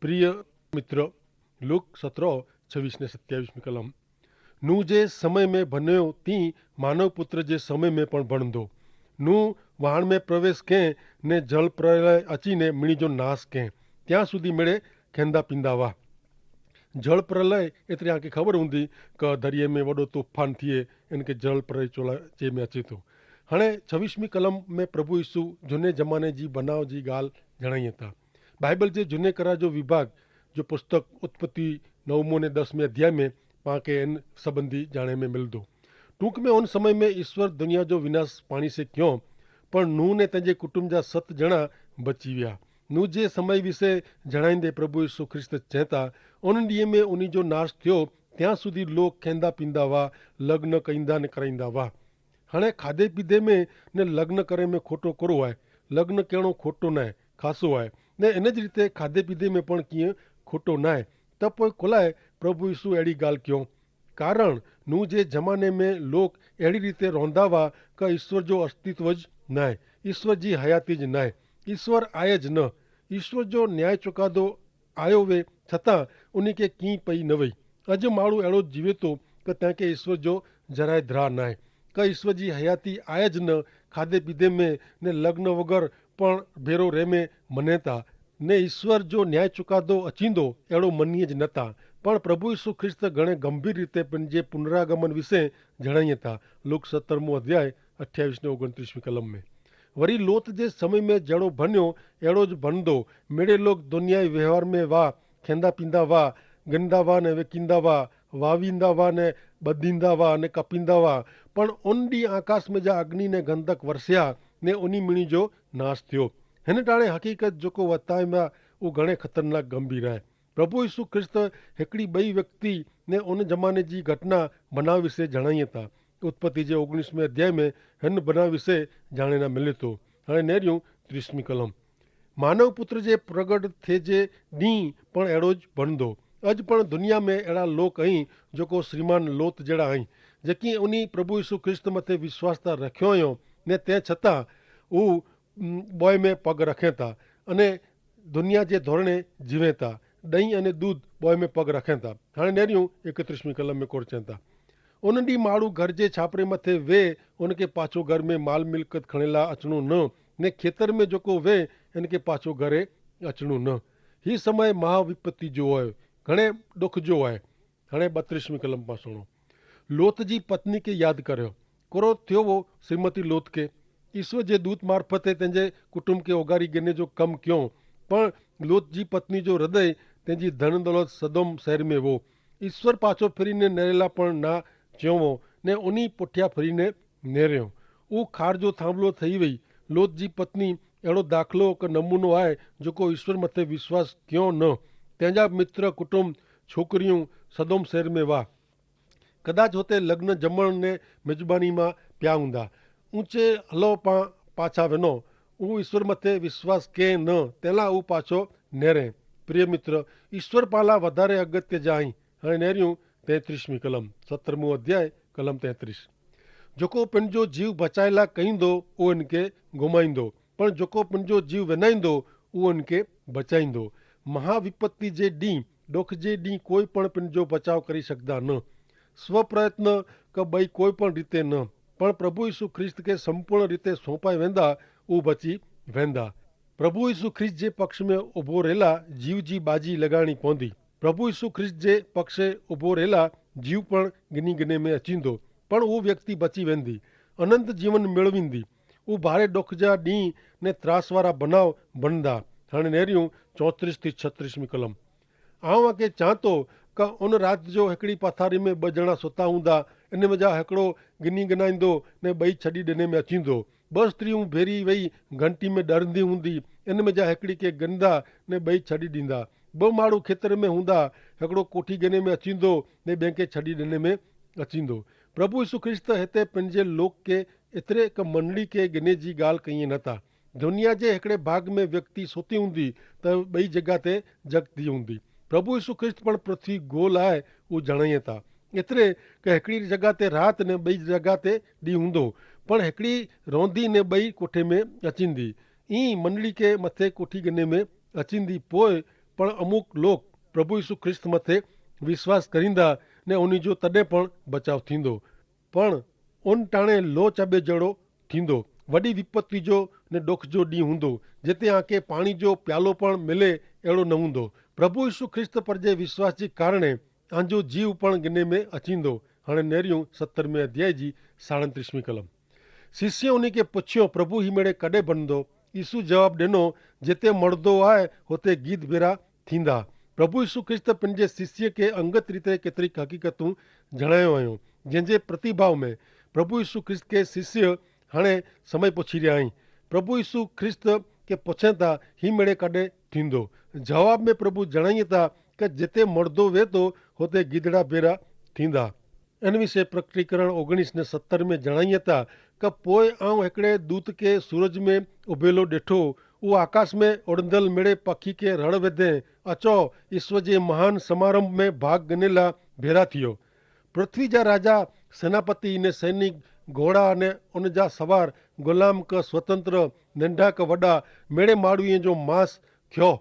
प्रिय मित्र, लूक 17:26 ने 27 में कलम नू जे समय में बन्यो ती मानव पुत्र जे समय में पण बणंदो। नू वहाण में प्रवेश कें ने जल प्रलय अचीने मीणी जो नाश कें त्यां सुधी मेड़े खेंदा पींदा हुआ। जल प्रलय एतरी आंखे खबर हूंदी कि दरिये में वॾो तूफान थिए इनके जल प्रलय चोला जे में अचे थो। हाणे 26वीं कलम में प्रभु यीशु झूने ज़माने जी बनाव जी ॻाल्हि जणाइनि था। बाइबल जे झूने करा जो विभाग जो पुस्तक उत्पत्ति 9 ने 10 अध्याय में पाण खे इन संबंधी जाने में मिलंदो। टूंक में उन समय में ईश्वर दुनिया जो विनाश पाणी से क्यों पर नूह ने तेजे कुटुंब जा 7 ॼणा बची विया। नूह जे समय विषय जणाईंदे प्रभु यीशु ख्रिस्त चेता उन ॾींहं में उन जो नाश थियो त्यां सुधी लोग खेंदा पींदा हुआ, लग्न कईंदा ने कराईंदा हुआ। हाणे खाधे पीधे में ने लग्न करे में खोटो करो आहे, लग्न कहिड़ो खोटो न आहे, खासो आहे ने इन जी रीते खाधे पीधे में पण कीअं खोटो न आहे। त पोइ खुलाए प्रभु यीशु अहिड़ी ॻाल्हि कयो कारण नूह जे ज़माने में लोग अहिड़ी रीते रहंदा हुआ कि ईश्वर जो अस्तित्व ज न आहे, ईश्वर जी हयाती ज न आहे, ईश्वर आहे ज न। ईश्वर जो न्याय चुकादो आयो वे छतां उन खे कीं पई न वई। अॼु माण्हू अहिड़ो जीवे थो कि तंहिंखे ईश्वर जो जराए धरा न आहे, कि ईश्वर जी हयाती आहे ज न। खाधे पीधे में ने लग्न वग़ैरह पण भेरो रह में मने था ने ईश्वर जो न्याय चुकादो अचींदो अहिड़ो मञीए ज नथा। पण प्रभु यीशु ख्रिस्त घणे गंभीर रीते पंहिंजे पुनरागमन विषय जणाइनि था। लूक 17 अध्याय 28 ने 29 कलम में वरी लोत जे समय में जहिड़ो बन्यो अहिड़ो ज बनंदो। मेड़े लोग दुनियाई व्यवहार में वाह खेंदा पींदा हुआ, गिनदा हुआ ने विकिंदा हुआ, वावींदा हुआ ने ॿधींदा हुआ ने कपींदा हुआ। पण उन ॾींहुं आकाश में जा अग्नि ने गंधक वरसिया ने उन मीणी जो नाश थियो। हिन टाणे हक़ीक़त जेको वताए में उहो घणे ख़तरनाक गंभीर आहे। प्रभु यीशु ख्रिस्त हिकिड़ी ॿई व्यक्ति ने उन ज़माने जी घटना बनाव विषय जणाइनि था। उत्पत्ति जे 19 अध्याय में हिन बनाव विषय जाणे न मिले थो। हाणे नेरियूं 30 कलम मानव पुत्र जे प्रगट थिए जे ॾींहुं पण अहिड़ो ज बनंदो। अॼु पण दुनिया में अहिड़ा लोग आहिनि जेको श्रीमान लोत जहिड़ा आहिनि जेकी उन प्रभु यीशु ख्रिस्त मथे विश्वास था रखियो हुयो ने तंहिं छतां हू ॿोए में पग रखे था अने दुनिया जे धोरणे जीवे था, ॾही अने दूध ॿोए में पग रखे था। हाणे नेरियूं 31 कलम में कोर चवनि था उन ॾींहुं माण्हू घर जे छापरे मथे वेह उनखे पाछो घर में माल मिल्कत खणेला अचणो न ने खेतर में जेको वेह इनखे पाछो घरे अचणो न। ही समय महाविपत्ति जो आहे, घणे दुख जो आहे। हाणे 32 कलम पां सुणो लोत जी पत्नी खे यादि करियो। कोरो थियो वो श्रीमती लोत खे ईश्वर जे दूत मार्फते तंहिंजे कुटुंब खे ओगारी गिने जो कमु कयो। पण लोत जी पत्नी जो हृदय तंहिंजी धन दौलत सदोम शहर में हो। ईश्वर पाछो फिरीने नेरेला पण ना चयो ने उन्ही पुठियां फिरीने नेरियो। उहो खार जो थांभलो थी वई। लोत जी पत्नी अहिड़ो दाख़िलो हिकु नमूनो आहे जेको ईश्वर मथे विश्वास कयो न। तंहिंजा मित्र कुटुंब छोकिरियूं सदोम शहर में हुआ। कदाच हुते लग्न जमण ने मिजबानी मां पिया हूंदा। ऊंचे हलो पाछा वञो, उहो ईश्वर मथे विश्वास के न तंहिंला उहो पाछो नेरे। प्रिय मित्र ईश्वर पाला वधारे अगत्य जा आहिनि। हाणे नेरियूं 33 कलम 17 अध्याय कलम 33 जेको पंहिंजो जीव बचाए लाइ कईंदो उहो इनखे घुमाईंदो पण जेको पंहिंजो जीव विञाईंदो उहो इनखे बचाईंदो। महाविपत्ति जे ॾींहुं दुख जे ॾींहुं कोई पण पंहिंजो बचाव करे सघंदा न। स्व प्रयत्न का ॿई कोई पण रीते न पण प्रभु यीशु ख्रिस्त खे संपूर्ण रीते सौंपाए वेंदा उहो बची वेंदा। प्रभु यीशु ख्रिस्त जे पक्ष में उभो रहेला जीव जी बाजी लॻाइणी पवंदी। प्रभु यीशु ख्रिस्त जे पक्ष उभो रहेला जीव पण गिनी गिने में अचींदो पण उहो व्यक्ति बची वेंदी, अनंत जीवन मिलवींदी। उहो भारे दुख जा ॾींहुं ने त्रास वारा बनाव बनंदा। हाणे नेरियूं 34 थी 36 कलम आऊं आके चां थो का उन राति जो हिकिड़ी पथारी में 2 ॼणा सुता हूंदा। इन में जा हिकिड़ो गिनी गिनाईंदो ने ॿई छॾी ॾिने में अचींदो। 2 स्त्रियूं भेरी वेही घंटी में डरंदी हूंदी। इन में जा हिकिड़ी खे गिनदा ने ॿई छॾी ॾींदा। 2 माण्हू खेतर में हूंदा, हिकिड़ो कोठी गिने में अचींदो ने ॿिए खे छॾी ॾिने में अचींदो। प्रभु यीशु ख्रिस्त हिते पंहिंजे लोक खे एतिरे हिकु मंडली खे गिने जी ॻाल्हि कई नथा। दुनिया जे हिकिड़े भाग में व्यक्ति सुती हूंदी त ॿई जॻह ते जगती हूंदी। प्रभु यीशु ख्रिस्त पण पृथ्वी गोल आहे उहो जणाइनि था। एतिरे कि हिकिड़ी जॻह ते राति ने ॿई जॻह ते ॾींहुं हूंदो पण हिकिड़ी रहंदी ने ॿई कोठे में अचींदी। ईअं मंडली खे मथे कोठी गिने में अचींदी। पोइ पण अमुक लोग प्रभु यीशु ख्रिस्त मथे विश्वास करींदा ने उन्हीं जो तॾहिं पण बचाव थींदो। पण उन टाणे लो चाॿे जहिड़ो थींदो। वॾी विपत्ति जो ने ॾुख जो ॾींहुं हूंदो जिते आके पाणी जो प्यालो पण मिले अहिड़ो न हूंदो। प्रभु यीशु ख्रिस्त पर जे विश्वास जे कारणे आंजो जीव पण गिने में अचींदो। हाणे नेरियूं 17वें अध्याय जी 37वीं कलम। शिष्य उन्हीं खे पुछियो, प्रभु ही मेड़े कॾहिं बनंदो? यीशु जवाब ॾिनो, जिते मरदो आहे हुते गीत बेरा थींदा। प्रभु यीशु ख्रिस्त पंहिंजे शिष्य खे अंगत रीते केतिरी हक़ीक़तूं जणायो आहियूं, जंहिंजे प्रतिभाव में प्रभु यीशु ख्रिस्त के शिष्य हाणे समय पुछी रहिया आहिनि। प्रभु यीशु ख्रिस्त के पुछनि था, ही मेड़े कॾहिं थींदो? जवाब में प्रभु जणाइनि था कि जिते मरदो वेहंदो हुते गिदड़ा बेरा थींदा। इन विषय प्रकटीकरण 19 ने 70 में जणाइनि था कि पोइ आऊं हिकिड़े दूत के सूरज में उभेलो ॾिठो। उहो आकाश में उड़ंदल मेड़े पखी के रण विधे, अचो ईश्वर जे महान समारंभ में भाग गिने ला भेरा थियो। पृथ्वी जा राजा, सेनापति ने सैनिक, घोड़ा ने उन जा सवार, गुलाम क स्वतंत्र, नंढा क वॾा, मेड़े माण्हूअ जो मास थियो।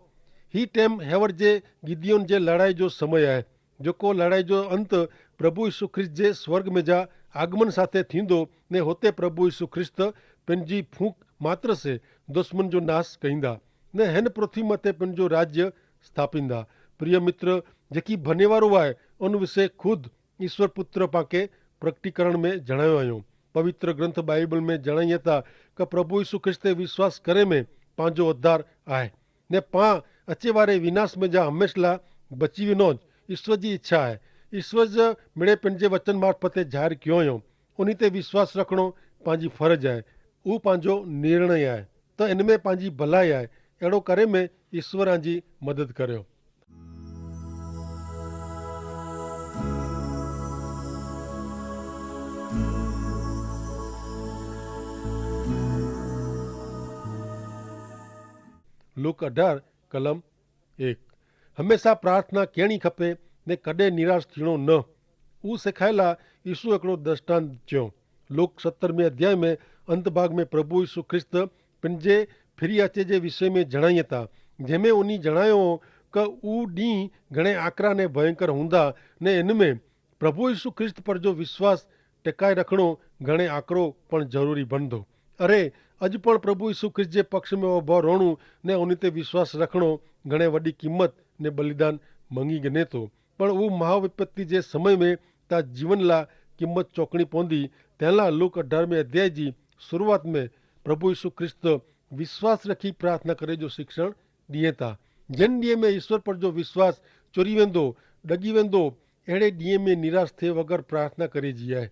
ही टाइम हेवर जे गिदियोन जे लड़ाई जो समय आहे, जेको लड़ाई जो अंत प्रभु यीशु ख्रिस्त जे स्वर्ग में जा आगमन साथे थींदो ने होते प्रभु यीशु ख्रिस्त पंहिंजी फूंक मात्र से दुश्मन जो नाश कईंदा ने हिन पृथ्वी मथे पंहिंजो राज्य स्थापींदा। प्रिय मित्र, जेकी बने वारो आहे उन विषय खुद ईश्वर पुत्र पाके प्रकटीकरण में जणायो आहियूं। पवित्र ग्रंथ बाइबल में जणाइए था कि प्रभु यीशु ख्रिस्त ते विश्वास करे में पंहिंजो उद्धार आहे ने पां अचे वारे विनाश में जा हमेशा लाइ बची वञो। ईश्वर जी इच्छा आहे। ईश्वर जे मिड़े पंहिंजे वचन मार्फते ज़ाहिर कयो आहियूं। उन ते विश्वास रखणो पंहिंजी फर्ज आहे, उहो पंहिंजो निर्णय आहे। त इन में पंहिंजी भलाई आहे। अहिड़ो करे में ईश्वर जी मदद करियो। लूक 18 कलम 1। हमेशा प्रार्थना करिणी खपे ने कॾहिं निराश थियणो न। उहो सेखारियला यीशु हिकिड़ो दृष्टांत चयो। लूक 17वें अध्याय में अंत भाग में प्रभु यीशु ख्रिस्त पंहिंजे फिरी अचे जे विषय में जणाइए था, जंहिंमें उन जणायो कि उहो ॾींहुं घणे आकरा ने भयंकर हूंदा ने इन में प्रभु यीशु ख्रिस्त पर जो विश्वास टिकाए रखणो घणे आकरो पण ज़रूरी बनंदो। अरे अॼु पण प्रभु यीशु ख्रिस्त जे पक्ष में उभो रहणो ने उन ते विश्वास रखणो घणे वॾी क़ीमत ने बलिदान मंगी गिने थो। पण उहो महाविपत्ति जे समय में ता जीवन लाइ क़ीमत चौकणी पवंदी। तंहिं लाइ लूक 18वें अध्याय जी शुरूआत में प्रभु यीशु ख्रिस्त विश्वास रखी प्रार्थना करे जो शिक्षण ॾिए था। जिन ॾींहं में ईश्वर पर जो विश्वास चुरी वेंदो, ॾगी वेंदो, अहिड़े ॾींहं में निराश थिए वग़ैरह प्रार्थना करे जी आहे।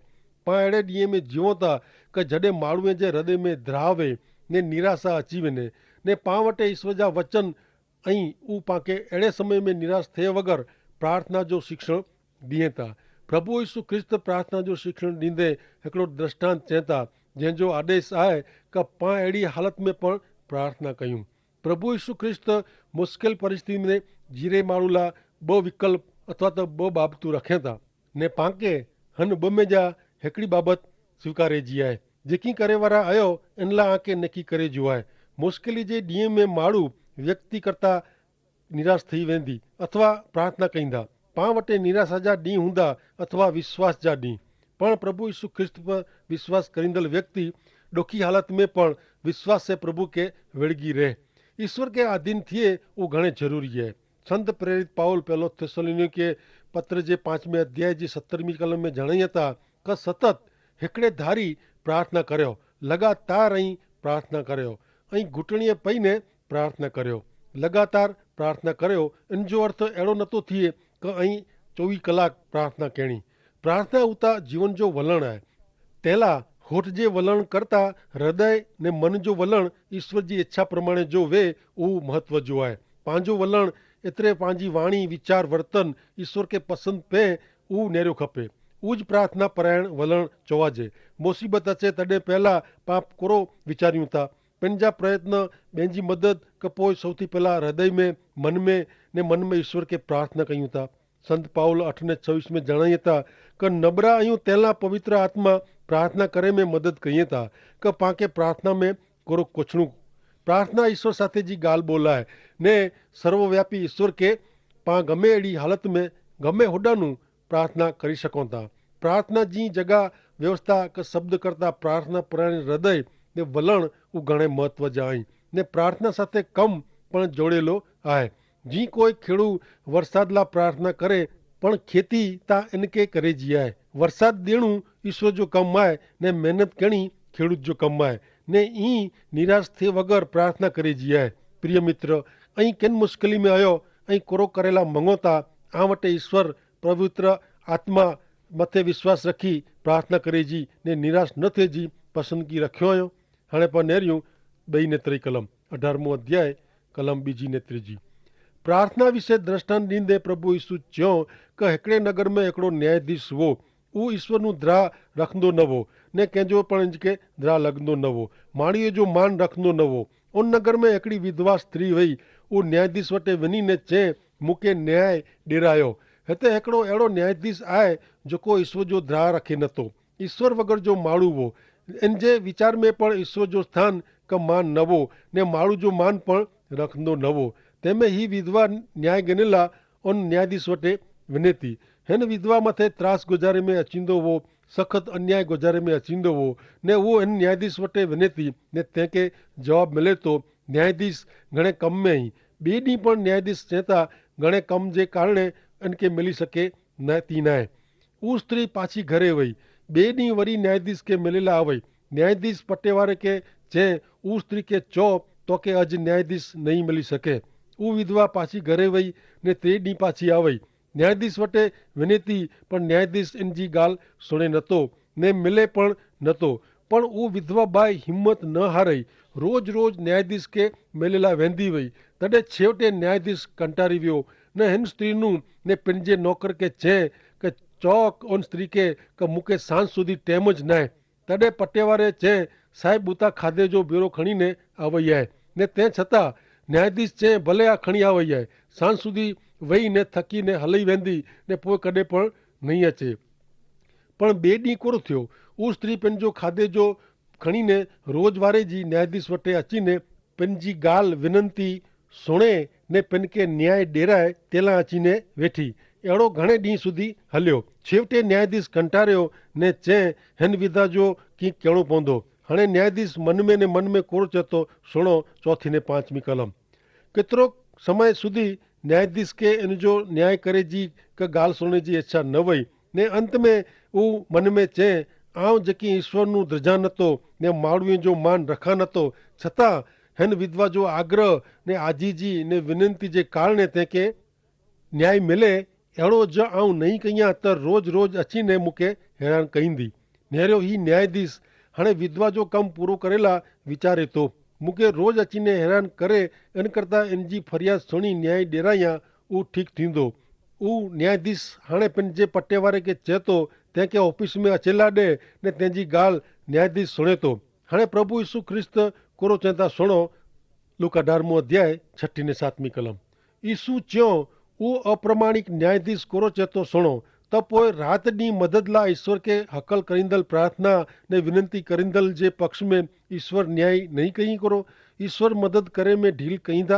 पाण अहिड़े ॾींहं में जीऊं था कि जॾहिं माण्हूअ जे हृदय में द्रावे ने निराशा अची वञे ने पाण वटि ईश्वर जा वचन ऐं उहो पाण अहिड़े समय में निराश थिए वग़ैरह प्रार्थना जो शिक्षण ॾिए था। प्रभु यीशु ख्रिस्त प्रार्थना जो शिक्षण ॾींदे हिकिड़ो दृष्टांत चए था, जंहिंजो आदेश आहे कि पाण अहिड़ी हालत में पण प्रार्थना कयूं। प्रभु यीशु ख्रिस्त मुश्किल परिस्थिति में जीरे माण्हू लाइ 2 विकल्प अथवा त 2 बाबतूं रखे था ने पाण खे हिन 2 में जा हिकिड़ी बाबत स्वीकारे जी आहे। जेकी करे वारा आयो इन लाइ आके नकी करे जो आहे। मुश्किल जे ॾींहं में माण्हू व्यक्तिकर्ता निराश थी वेंदी अथवा प्रार्थना कईंदा। पाण वटि निराशा जा ॾींहं हूंदा अथवा विश्वास जा ॾींहं। पण प्रभु यीशु ख्रिस्त पर विश्वास करींदड़ व्यक्ति ॾुखी हालत में पण विश्वास से प्रभु के विड़गी रहे, ईश्वर के अधीन थिए, वो घणे ज़रूरी है। संत प्रेरित पाउल पहलो थिस्सलुनीके के पत्र जे 5वें अध्याय जी 17वीं कलम में जणाइए था कि सतत हिकिड़े धारी प्रार्थना करियो, लगातार ऐं प्रार्थना करियो ऐं घुटणीअ पई ने प्रार्थना करियो। लगातार प्रार्थना करियो इन जो अर्थ अहिड़ो नथो थिए कि ऐं 24 कलाक प्रार्थना करिणी। प्रार्थना उता जीवन जो वलण आहे। तेला होठ जे वलण करता हृदय ने मन जो वलण ईश्वर जी इच्छा प्रमाणे जो वे उहो महत्व जो आहे। पंहिंजो वलण एतिरे पंहिंजी वाणी विचार वर्तन ईश्वर के पसंदि पए उहो नेरियो खपे। उज प्रार्थना परायण वलण चवाजे। मुसीबत अचे तॾहिं पहिला पाप कोरो वीचारियूं था, पंहिंजा प्रयत्न ॿियनि जी मदद खां पोइ सौथी पहिला हृदय में मन में ईश्वर के प्रार्थना कयूं था। संत पाउल 8:26 में जणाइए था कि नबरा आहियूं तंहिंला पवित्र आत्मा प्रार्थना करे में मदद कयूं था कि पाण खे प्रार्थना में कोरो कुछणो प्रार्थना ईश्वर साथे जी गाल बोलाए ने सर्वव्यापी ईश्वर के पां गमे अड़ी हालत में गमे होडानू प्रार्थना करी सको था। प्रार्थना जी जगह व्यवस्था के शब्द करता प्रार्थना परायण हृदय ने वलण उ घणे महत्व जा आई ने प्रार्थना साथे कम पण जोड़ेलो आए। जी कोई खेड़ू वरसाद ला प्रार्थना करे पण खेती ता इनके करे जी आए। वरसाद देणू ईश्वर जो कम आए ने मेहनत करनी खेडूत जो कम आए ने ई निराश थे वगर प्रार्थना करे जी आए। प्रिय मित्र, अहीं केन मुश्किली में आयो अहीं कोरो करेला मंगोता आ वटे ईश्वर पवित्र आत्मा मथे विश्वास रखी प्रार्थना करे जी ने निराश न थे जी पसंदगी रखियो आयो। हाणे पर नेरियूं बई नेत्री कलम 18मो अध्याय कलम बीजी नेत्री जी। प्रार्थना विषय दृष्टांत ॾींदे प्रभु यीशु चयो कि हिकिड़े नगर में हिकिड़ो न्यायाधीश हुओ। उहो ईश्वरनु द्रा रखंदो न हो ने कंहिंजो पण खे द्रा लॻंदो न हो, माणीअ जो मान रखंदो न हो। उन नगर में हिकिड़ी विधवा स्त्री हुई। उहो न्यायाधीश वटि वञी ने चए मूंखे न्याय ॾिरायो। हिते हिकिड़ो अहिड़ो न्यायाधीश आहे जेको ईश्वर जो द्रा रखे नथो, ईश्वर वग़ैरह जो माण्हू हो। इन जे वीचार में पण ईश्वर जो स्थान का मान न हो ने माण्हू जो मान पण रखंदो न हो। तंहिंमें ही विधवा न्याय गिनेला उन न्यायाधीश वटि वञे थी। हिन विधवा मथे त्रास गुज़ारे में अचींदो हो, सख़्त अन्याय गुज़ारे में अचींदो हो ने उहो हिन न्यायाधीश वटि वञे थी ने तंहिंखे जवाबु मिले थो न्यायाधीश घणे कम में ई। ॿिए ॾींहुं पण न्यायाधीश चए था घणे कम जे कारण इनखे मिली सके न थी न आहे। उहा स्त्री पाछी घरे वई। ॿिए ॾींहुं वरी न्यायाधीश खे मिलियल आ वई। न्यायाधीश पटे वारे खे चए उहा स्त्री खे चओ तोखे अॼु न्यायाधीश नहीं मिली सके। उहा विधवा पाछी घरे वई ने टे ॾींहुं पाछी आ वई। न्यायाधीश वटि वञे थी पर न्यायाधीश इन जी ॻाल्हि सुणे नथो ने मिले पण नथो। पण उहा विधवा बाई हिम्मत न हारई, रोज़ रोज़ न्यायाधीश खे मिले लाइ वेंदी वई। तॾहिं छेवटे न्यायाधीश कंटारी वियो न हिन स्त्रीनु ने पंहिंजे नौकर खे चए कि चौक उन स्त्री खे कि मूंखे सांझ सुधी टाइम ज न आहे। तॾहिं पटे वारे चए साहिब उतां खाधे जो भेरो खणी ने आ वई आहे ने तंहिं छतां न्यायाधीश चए भले आ खणी आ वई आहे, सांझ सुधी वेही ने थकी ने हली वेंदी ने पोइ कॾहिं पण नहीं अचे। पण ॿिए ॾींहुं कोन थियो। उहा स्त्री पंहिंजो खाधे जो खणी ने रोज़ वारे जी न्यायाधीश वटि अची ने पंहिंजी ॻाल्हि विनंती सुणे ने पिन खे न्याय ॾेराए तेला अची ने वेठी। अहिड़ो घणे ॾींहं सुधी हलियो। छेवटे न्यायाधीश कंटारियो ने चए हिन विधा जो कीअं कहिड़ो पवंदो। हाणे न्यायाधीश मन में कोड़ चए थो सुणो 4 ने 5वीं कलम। केतिरो समय सुधी न्यायाधीश खे इन जो न्याय करे जी का ॻाल्हि सुणण जी इच्छा न वई ने अंत में हू मन में चए आउं जेकी ईश्वरनु द्रजा नथो ने माण्हूअ जो मान रखां नथो, छतां हिन विधवा जो आग्रह ने आजीजी ने विनंती जे कारण तंहिंखे न्याय मिले अहिड़ो ज आउं नहीं कयां त रोज़ रोज़ अची ने मूंखे हैरान कईंदी। नेरियो ही न्यायाधीश हाणे विधवा जो कमु पूरो करेला वीचारे थो, मूंखे रोज़ अची ने हैरान करे इन करता इन जी फरियाद सुणी न्याय ॾेरायां उहो ठीकु थींदो। उहो न्यायाधीश हाणे पंहिंजे पटे वारे खे चए थो तंहिंखे ऑफिस में अचेला ॾे ने तंहिंजी ॻाल्हि न्यायाधीश सुणे थो। हाणे प्रभु यीशु ख्रिस्त कोरो चए था सुणो लूका 18 अध्याय 6 ने 7वीं कलम। यीशु चयो उहो अप्रमाणिक न्यायाधीश कोरो चए थो सुणो त पोइ राति ॾींहुं मदद लाइ ईश्वर खे हकल करींदल प्रार्थना ने विनंती करींदल जे पक्ष में ईश्वर न्याय नहीं कई करो। ईश्वर मदद करे में ढील कईंदा।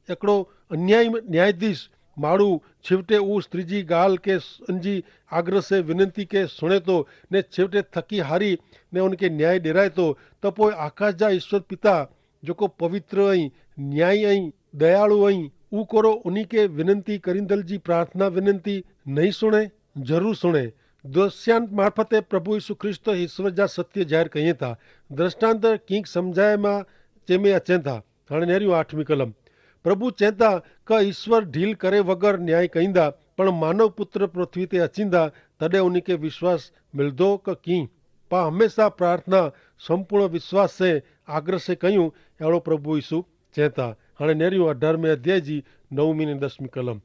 हिकिड़ो अन्याय न्यायाधीश माण्हू छेवटे उहो स्त्री जी ॻाल्हि के उनजी आग्रह से विनंती के सुणे थो ने छेवटे थकी हारी ने उनखे न्याय ॾिराए थो त पोइ आकाश जा ईश्वर पिता जेको पवित्र ऐं न्याय ऐं दयालु ऐं उहो कोरो उन्ही खे विनंती करींदल जी प्रार्थना विनंती नहीं सुणे, ज़रूरु सुणे। दृष्टांत मार्फते प्रभु यीशु ख्रिस्त ईश्वर जा सत्य ज़ाहिर कयूं था। दृष्टांत कीअं सम्झाए मां जंहिंमें अचनि था। हाणे नेरियूं 8वीं कलम। प्रभु चए था कि ईश्वर ढील करे वग़ैरह न्याय कईंदा पण मानव पुत्र पृथ्वी ते अचींदा तॾहिं उनखे विश्वास मिलंदो कि कीअं पा हमेशा प्रार्थना संपूर्ण विश्वास से आग्रह से कयूं अहिड़ो प्रभु यीशु चए था। हाणे नेरियूं 18वें अध्याय जी 9वीं ने 10वीं कलम।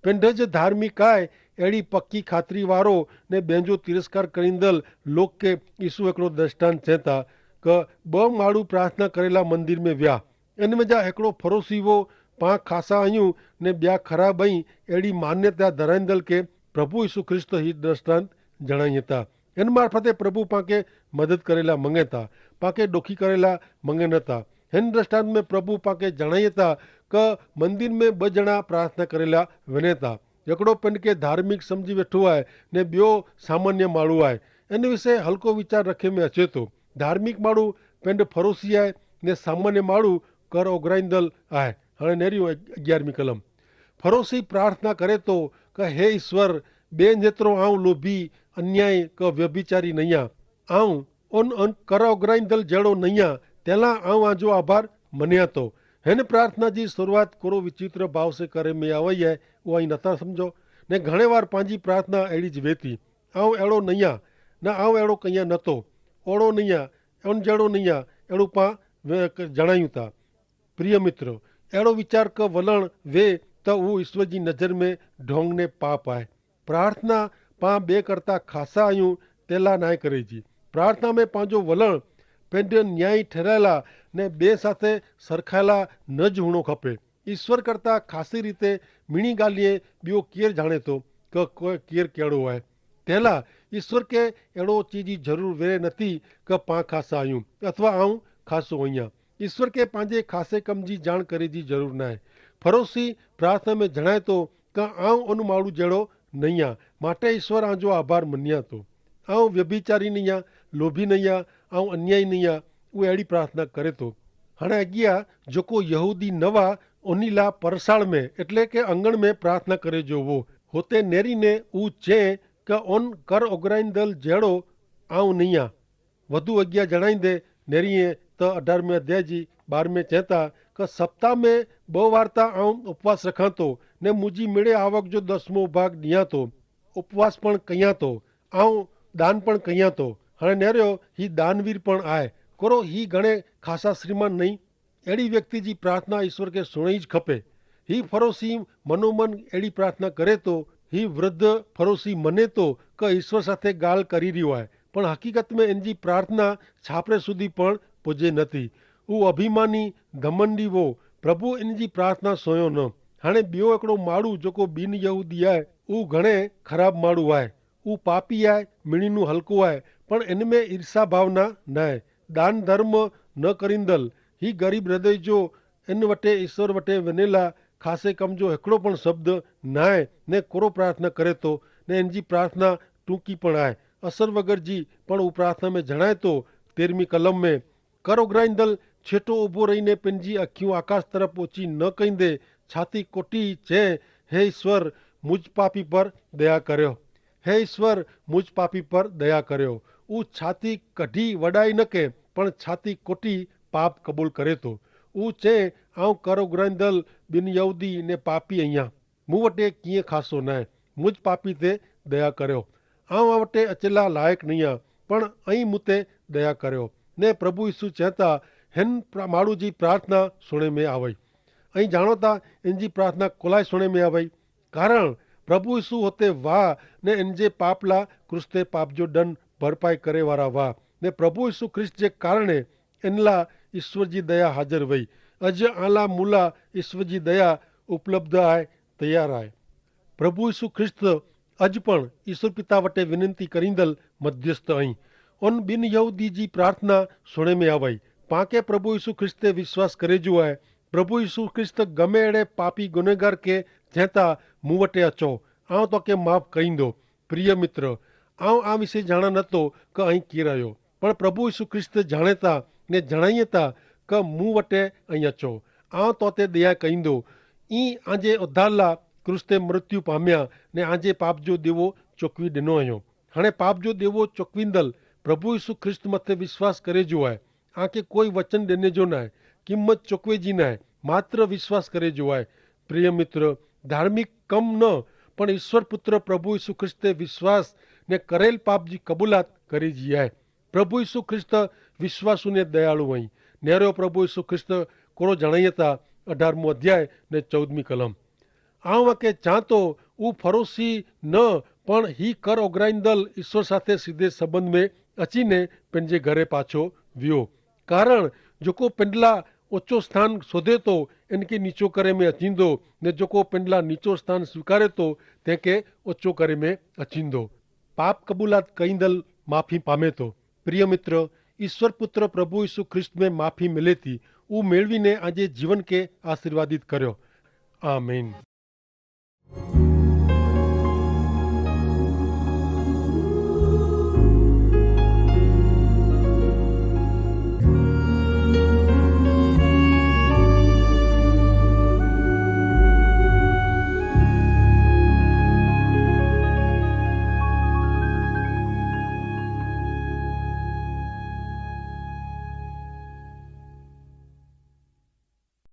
पिंड जे धार्मिक आहे अहिड़ी पक्की खातिरी वारो ने ॿियनि जो तिरस्कार करींदल लोक खे यीशु हिकिड़ो दृष्टांत चए था कि 2 माण्हू प्रार्थना करेला मंदिर में विया। इन में जा हिकिड़ो फरोसी वो पां खासा आहियूं ने ॿिया ख़राब ऐं अहिड़ी मान्यता धराईंदल के प्रभु यीशु ख्रिस्त ही दृष्टांत जणाइनि था। इन मार्फते प्रभु पाण खे मदद करेला मंगे था, पाण खे ॾुखी करेला मंगे नथा। हिन दृष्टांत में प्रभु पाके जणाइए था कि मंदिर में 2 ॼणा प्रार्थना करेला वञे था। हिकिड़ो पिंड खे धार्मिक समझी वेठो आहे ने ॿियो सामान्य माण्हू आहे। इन विषय हल्को वीचार रखे में अचे थो। धार्मिक माण्हू पिंड फरोसी आहे ने सामान्य माण्हू कर ओघराईंदल आहे। हाणे नेरियो 11वीं कलम। फरोसी प्रार्थना करे तो कि हे ईश्वर, ॿिए जेतिरो आऊं लोभी अन्याय क व्यभिचारी नहीं आऊं उन कर ओघराईंदल जहिड़ो नहीं आ, तेला आऊं आजो आभार मनिया तो। हिन प्रार्थना जी शुरुआत कोरो विचित्र भाव से करे में आवई है, वो आई नथा समझो ने घणे वार पंहिंजी प्रार्थना अहिड़ी ज वेती, आऊं अहिड़ो नहीं आ, न आऊं अहिड़ो कया नथो, ओड़ो नहीं आ, उन जहिड़ो नहीं आ, अहिड़ो पाण जणायूं था। प्रिय मित्र, अहिड़ो वीचार क वलण वे त उहो ईश्वर जी नज़र में ढोंग ने पाप आहे। प्रार्थना पां ॿिए करता खासा आहियूं तेला नाहे करे जी। प्रार्थना में पंहिंजो वलण पंहिंजो न्याय ठहिरायला ने ॿिए साथे सरखायला न ज हुअणो खपे। ईश्वर करता ख़ासी रीते मीणी ॻाल्हिए ॿियो केरु ॼाणे थो कि केरु कहिड़ो आहे। तेला ईश्वर खे अहिड़ो चीज जी ज़रूरु वेरे नथी कि पां खासा आहियूं अथवा आऊं खासो आहियां। ईश्वर खे पंहिंजे ख़ासे कम जी ॼाण करे जी ज़रूरु न आहे। फरोसी प्रार्थना में जणाए थो कि आऊं उन माण्हू जहिड़ो नहीं आ, माटे ईश्वर आजो आभार मनिया थो। आऊं व्यभिचारी नहीं आ, लोभी नहीं आ, आऊं अन्यायी नहीं आ, उहे अहिड़ी प्रार्थना करे थो। हाणे अॻियां जेको यहूदी न हुआ उन ला परसाड़ में એટલે કે अंगण में प्रार्थना करे जो वो होते नेरीने ऊ चए कि उन कर ओघराईंदल जहिड़ो आऊं नहीं आ। वधु अॻियां जणाईंदे नेरीअ त 18वें अध्याय जी 12 चए था कि सप्ताह में 2 वार त आऊं उपवास रखां थो ने मुंहिंजी मिड़े आवक जो 10मों भाग ॾियां थो, उपवास पण कयां थो, आऊं दान पण कयां थो। हाणे नेरियो ही दानवीर पण आहे, कोरो ही घणे खासा श्रीमान नहीं। अहिड़ी व्यक्ति जी प्रार्थना ईश्वर के सुणई ज खपे। ही फरोसी मनोमन अहिड़ी प्रार्थना करे तो। ही वृद्ध फरोसी मने तो कि ईश्वर साथे गाल करी रहियो आहे, पण हकीकत में इन जी प्रार्थना छापरे सुधी पण पुजे नथी। ऊ अभिमानी घमंडी वो प्रभु इन जी प्रार्थना सोयो न। हाणे ॿियो हिकिड़ो माण्हू जेको बिन यहूदी आहे, ऊ घणे ख़राब माण्हू आहे। ऊ पापी आहे, मिणीनू हल्को आहे, पण इन में ईर्षा भावना न आहे। दान धर्म न करींदल ही गरीब हृदय जो इन वटे ईश्वर वटे वनेला खासे कम जो हिकिड़ो पण शब्द न आहे ने कोरो प्रार्थना करे तो ने इन जी प्रार्थना टूंकी पण आहे, असर वगर जी। पण ऊ प्रार्थना में जणाए तो 13वीं कलम में कर ओघराईंदल छेटो उभो रहीने पंहिंजी अखियूं आकाश तरफ ओची न कईंदे छाती कोटी चए, हे ईश्वर मुझ पापी पर दया करियो, हे ईश्वर मुझ पापी पर दया करियो। ऊ छाती कढी वॾाई न के पण छाती कोटी पाप कबूल करे तो। ऊ चए, आऊं कर ओघराईंदल बिन यहूदी ने पापी आहियां, मूं वटे कीअं खासो न आहे, मुझ पापी ते दया करियो। आऊं वटे अचेला लायक नहीं आ, पण ऐं मूं ते दया करियो। ने प्रभु यीशु चेता हिन माण्हू जी प्रार्थना सुणे में आवई। ऐं जाणो था इन जी प्रार्थना कोलाए सुणे में आवई, कारण प्रभु यीशु होते वाह ने इन जे पाप ला क्रूस ते पाप जो दंड भरपाई करे वारा वाह ने प्रभु यीशु ख्रिस्त जे कारणे इन ला ईश्वर जी दया हाज़िर वई। अज आला मूला ईश्वर जी दया उपलब्ध आहे, तैयार आहे। प्रभु यीशु ख्रिस्त अज पण ईश्वर पिता वटे विनंती करींदल मध्यस्थ आई। उन बिन यहूदी जी प्रार्थना सुणे में आवई। पाके प्रभु यीशु ख्रिस्त ते विश्वास करे जो आहे। प्रभु यीशु ख्रिस्त गमे अहिड़े पापी गुनहगार के चेता मूं वटे अचो, आऊं तोखे माफ़ कईंदो। प्रिय मित्र, आऊं आ विषय ॼाणा नथो कि ऐं केरु आहियो, पण प्रभु यीशु ख्रिस्त जाणे था ने जणाईए था कि मूं वटे ऐं अचो, आऊं तो ते दया कईंदो। ई आंजे उद्धार ला क्रूस ते मृत्यु पाम्या ने आंजे पाप जो देवो चुकवी ॾिनो आहियो। हाणे पाप जो देवो चुकवींदल प्रभु यीशु ख्रिस्त मथे विश्वास करे जो आहे। आंखे कोई वचन ॾिने जो न आहे, क़ीमत चुकवे जी न आहे, मात्र विश्वास करे जो आहे। प्रिय मित्र, धार्मिक कम न, पण ईश्वर पुत्र प्रभु यीशु ख्रिस्त ते विश्वास ने करेल पाप जी कबूलात करे जी आहे। प्रभु यीशु ख्रिस्त विश्वासु ने दयालु आई। नेरो प्रभु यीशु ख्रिस्त कोड़ो जणाइए था 18मों अध्याय ने 14वीं कलम। आऊं आके चाहतो ऊ फरोसी न, पण ही कर ओघराईंदल ईश्वर साथे सीधे संबंध में अचीने पंहिंजे घरे पाछो वियो। कारण जेको पिंडला ऊंचो स्थान शोधे तो इनके नीचो करे में अचींदो ने जेको पिंडला नीचो स्थान स्वीकारे तो तंहिंखे ऊंचो करे में अचींदो। पाप कबूलात कईंदल माफ़ी पामे तो। प्रिय मित्र, ईश्वर पुत्र प्रभु यीशु ख्रिस्त में माफ़ी मिले थी। वो मेळवीने આજે જીવન કે આશીર્વાદિત કર્યો. આમીન.